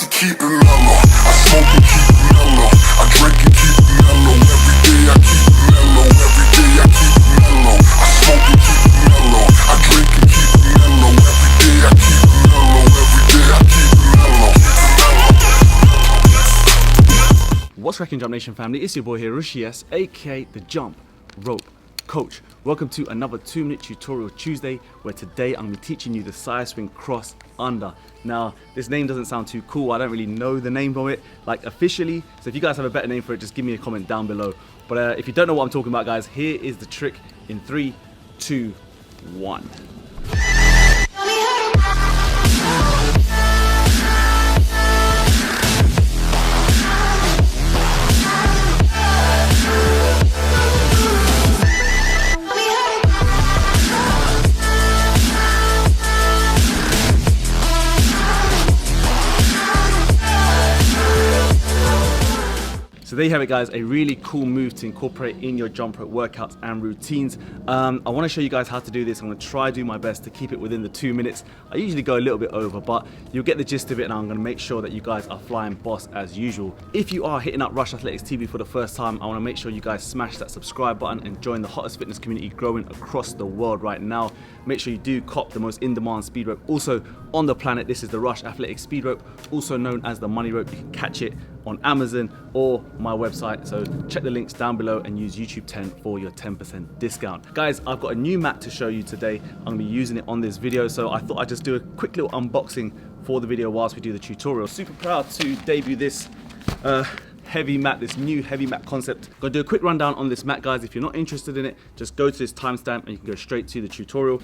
to keep it mellow. I smoke and keep it mellow. I drink and keep it mellow. Every day I keep it mellow. Every day I keep it mellow. I smoke and keep it mellow. I drink and keep it mellow. Every day I keep it mellow. Every day I keep it mellow. What's cracking, Jump Nation family? It's your boy here, Rishi S, aka the Jump Rope Coach. Welcome to another 2-minute tutorial Tuesday, where today I'm going to be teaching you the side swing cross under. Now, this name doesn't sound too cool. I don't really know the name of it, like officially. So if you guys have a better name for it, just give me a comment down below. But if you don't know what I'm talking about, guys, here is the trick in 3, 2, 1. So there you have it, guys, a really cool move to incorporate in your jump rope workouts and routines. I want to show you guys how to do this. I'm going to try do my best to keep it within the 2 minutes. I usually go a little bit over, but you'll get the gist of it, and I'm going to make sure that you guys are flying boss as usual. If you are hitting up Rush Athletics TV for the first time, I want to make sure you guys smash that subscribe button and join the hottest fitness community growing across the world right now. Make sure you do cop the most in-demand speed rope also on the planet. This is the Rush Athletics speed rope, also known as the money rope. You can catch it on Amazon or my website, so check the links down below and use YouTube 10 for your 10% discount. Guys, I've got a new mat to show you today. I'm gonna be using it on this video, so I thought I'd just do a quick little unboxing for the video whilst we do the tutorial. Super proud to debut this heavy mat, this new heavy mat concept. Gonna do a quick rundown on this mat, guys. If you're not interested in it, just go to this timestamp and you can go straight to the tutorial.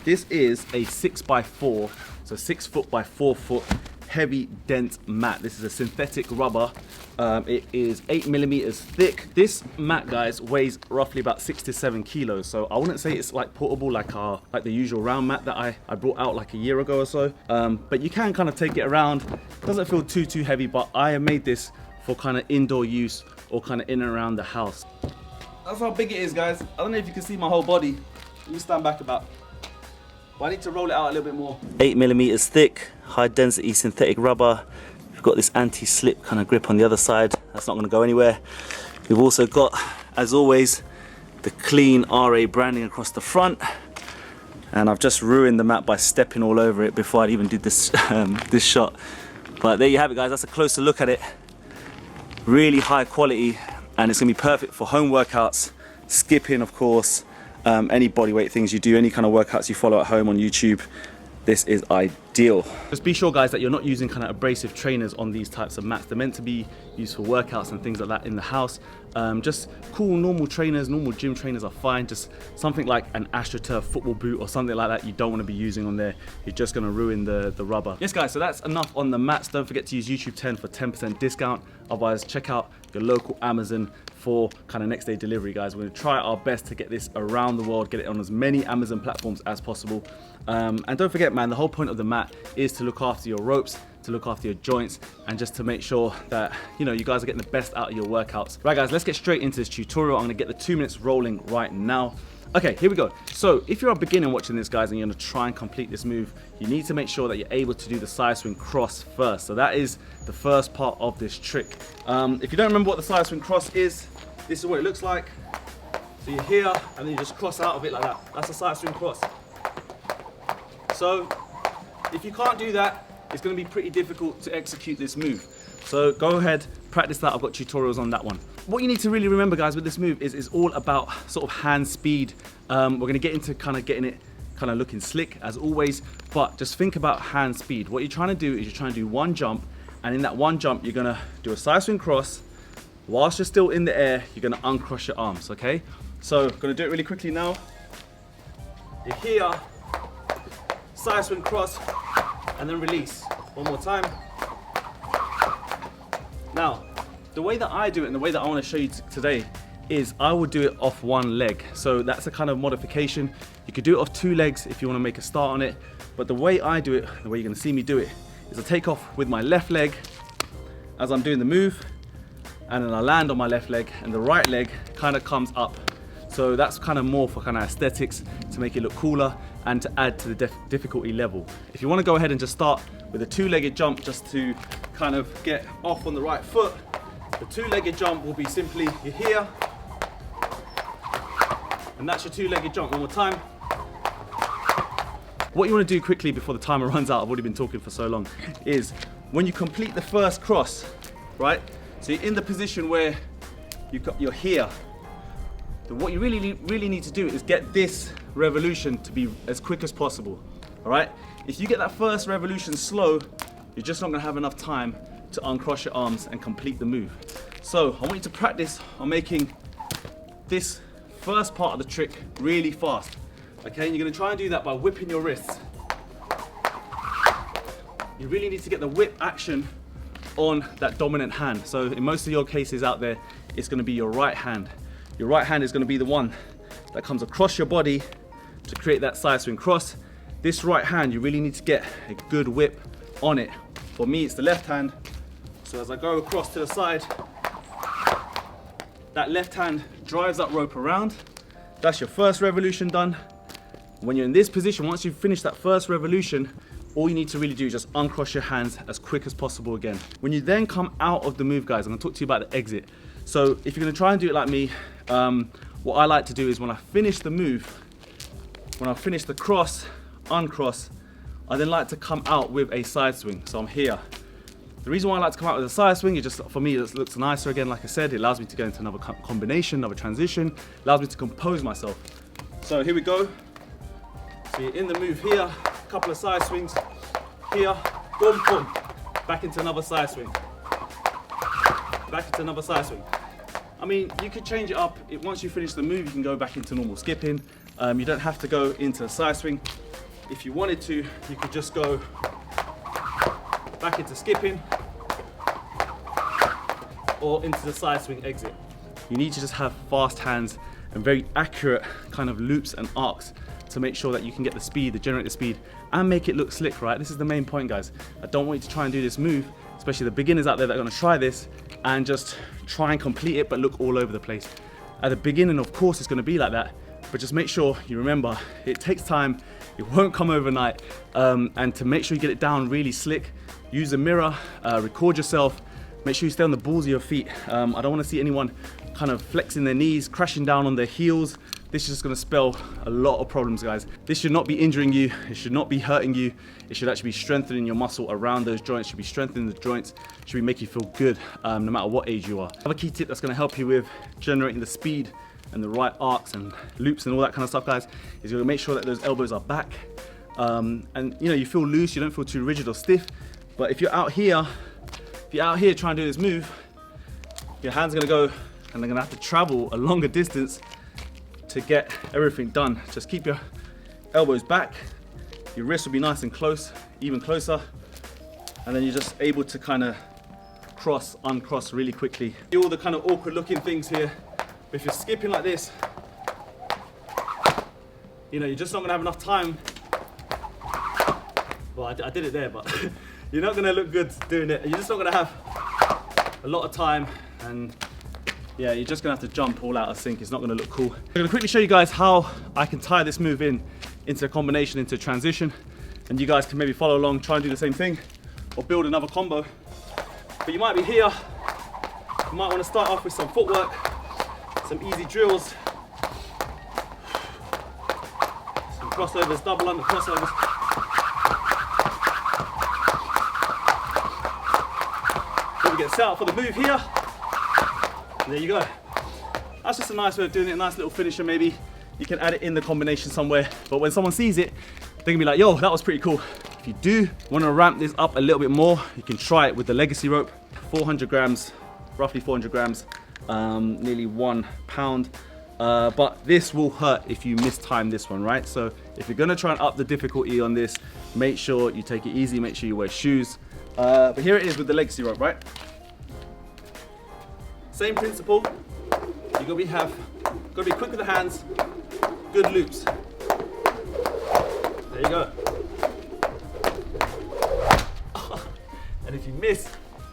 This is a 6x4, so 6 foot by 4 foot heavy dense mat. This is a synthetic rubber. It is 8mm thick. This mat, guys, weighs roughly about 6 to 7 kilos. So I wouldn't say it's like portable like the usual round mat that I brought out like a year ago or so. But you can kind of take it around. Doesn't feel too heavy, but I have made this for kind of indoor use or kind of in and around the house. That's how big it is, guys. I don't know if you can see my whole body. Let me stand back about. But I need to roll it out a little bit more. 8mm thick, high density synthetic rubber. We've got this anti-slip kind of grip on the other side. That's not going to go anywhere. We've also got, as always, the clean RA branding across the front. And I've just ruined the mat by stepping all over it before I even did this this shot. But there you have it, guys. That's a closer look at it. Really high quality, and it's going to be perfect for home workouts, skipping, of course. Any bodyweight things you do, any kind of workouts you follow at home on YouTube, this is ideal. Just be sure, guys, that you're not using kind of abrasive trainers on these types of mats. They're meant to be used for workouts and things like that in the house. Just cool normal trainers, normal gym trainers are fine. Just something like an AstroTurf football boot or something like that you don't want to be using on there. You're just going to ruin the rubber. Yes, guys, so that's enough on the mats. Don't forget to use YouTube 10 for 10% discount. Otherwise, check out your local Amazon for kind of next day delivery, guys. We're going to try our best to get this around the world, get it on as many Amazon platforms as possible. And don't forget, man, the whole point of the mat is to look after your ropes, to look after your joints, and just to make sure that, you know, you guys are getting the best out of your workouts. Right, guys, let's get straight into this tutorial. I'm going to get the 2 minutes rolling right now. Okay, here we go. So if you're a beginner watching this, guys, and you're going to try and complete this move, you need to make sure that you're able to do the side swing cross first. So that is the first part of this trick. If you don't remember what the side swing cross is, this is what it looks like. So you're here, and then you just cross out of it like that. That's a side swing cross. So if you can't do that, it's going to be pretty difficult to execute this move. So go ahead, practice that. I've got tutorials on that one. What you need to really remember, guys, with this move is all about sort of hand speed. We're going to get into kind of getting it kind of looking slick as always, but just think about hand speed. What you're trying to do is you're trying to do one jump, and in that one jump, you're going to do a side swing cross. Whilst you're still in the air, you're going to uncross your arms, okay? So I'm going to do it really quickly now. You're here, side swing cross, and then release. One more time. Now, the way that I do it and the way that I want to show you today is I would do it off one leg. So that's a kind of modification. You could do it off 2 legs if you want to make a start on it. But the way I do it, the way you're going to see me do it, is I take off with my left leg as I'm doing the move, and then I land on my left leg, and the right leg kind of comes up. So that's kind of more for kind of aesthetics, to make it look cooler and to add to the difficulty level. If you want to go ahead and just start with a two-legged jump just to kind of get off on the right foot. The two-legged jump will be simply, you're here, and that's your two-legged jump. One more time. What you want to do quickly before the timer runs out, I've already been talking for so long, is when you complete the first cross, right? So you're in the position where you're here. What you really need to do is get this revolution to be as quick as possible, all right? If you get that first revolution slow, you're just not gonna have enough time to uncross your arms and complete the move. So I want you to practice on making this first part of the trick really fast, okay? And you're gonna try and do that by whipping your wrists. You really need to get the whip action on that dominant hand. So in most of your cases out there, it's gonna be your right hand. Your right hand is gonna be the one that comes across your body to create that side swing cross. This right hand, you really need to get a good whip on it. For me, it's the left hand. So as I go across to the side, that left hand drives that rope around. That's your first revolution done. When you're in this position, once you've finished that first revolution, all you need to really do is just uncross your hands as quick as possible again. When you then come out of the move, guys, I'm gonna talk to you about the exit. So if you're gonna try and do it like me, what I like to do is when I finish the move, when I finish the cross, uncross, I then like to come out with a side swing. So I'm here. The reason why I like to come out with a side swing is just, for me, it looks nicer again, like I said. It allows me to go into another combination, another transition, allows me to compose myself. So here we go. So you're in the move here, a couple of side swings, here, boom, boom, back into another side swing, back into another side swing. I mean, you could change it up. Once you finish the move, you can go back into normal skipping. You don't have to go into a side swing. If you wanted to, you could just go back into skipping or into the side swing exit. You need to just have fast hands and very accurate kind of loops and arcs to make sure that you can get the speed, the generated speed, and make it look slick, right? This is the main point, guys. I don't want you to try and do this move, especially the beginners out there that are gonna try this and just try and complete it, but look all over the place. At the beginning, of course, it's gonna be like that, but just make sure you remember, it takes time, it won't come overnight, and to make sure you get it down really slick, use a mirror, record yourself, make sure you stay on the balls of your feet. I don't wanna see anyone kind of flexing their knees, crashing down on their heels. This is just gonna spell a lot of problems, guys. This should not be injuring you, it should not be hurting you, it should actually be strengthening your muscle around those joints, it should be strengthening the joints, it should be making you feel good, no matter what age you are. Another key tip that's gonna help you with generating the speed and the right arcs and loops and all that kind of stuff, guys, is you're gonna make sure that those elbows are back. And you know, you feel loose, you don't feel too rigid or stiff. But if you're out here trying to do this move, your hands are gonna go and they're gonna have to travel a longer distance to get everything done. Just keep your elbows back, your wrists will be nice and close, even closer, and then you're just able to kind of cross, uncross really quickly. Do all the kind of awkward looking things here, but if you're skipping like this, you know, you're just not gonna have enough time. Well, I did it there, but you're not gonna look good doing it. You're just not gonna have a lot of time, and yeah, you're just gonna have to jump all out of sync. It's not gonna look cool. I'm gonna quickly show you guys how I can tie this move into a combination, into a transition, and you guys can maybe follow along, try and do the same thing, or build another combo. But you might be here, you might wanna start off with some footwork, some easy drills, some crossovers, double under crossovers. Then we get set up for the move here. There you go. That's just a nice way of doing it, a nice little finisher maybe. You can add it in the combination somewhere, but when someone sees it, they're gonna be like, yo, that was pretty cool. If you do wanna ramp this up a little bit more, you can try it with the legacy rope. 400 grams, roughly 400 grams, nearly 1 pound. But this will hurt if you mistime this one, right? So if you're gonna try and up the difficulty on this, make sure you take it easy, make sure you wear shoes. But here it is with the legacy rope, right? Same principle. You're gonna be quick with the hands, good loops. There you go. And if you miss,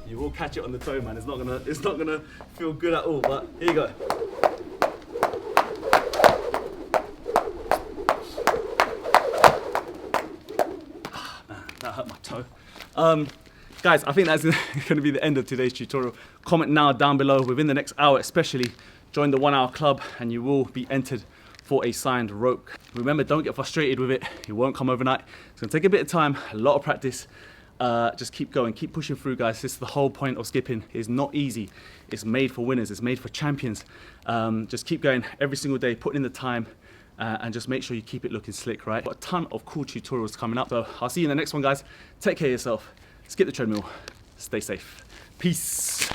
you will catch it on the toe, man. It's not gonna feel good at all. But here you go. Man, that hurt my toe. Guys, I think that's going to be the end of today's tutorial. Comment now down below within the next hour, especially join the 1 hour club and you will be entered for a signed rope. Remember, don't get frustrated with it. It won't come overnight. It's going to take a bit of time, a lot of practice. Just keep going, keep pushing through, guys. This is the whole point of skipping. It's not easy. It's made for winners. It's made for champions. Just keep going every single day, put in the time, and just make sure you keep it looking slick, right? Got a ton of cool tutorials coming up. So I'll see you in the next one, guys. Take care of yourself. Skip the treadmill. Stay safe. Peace.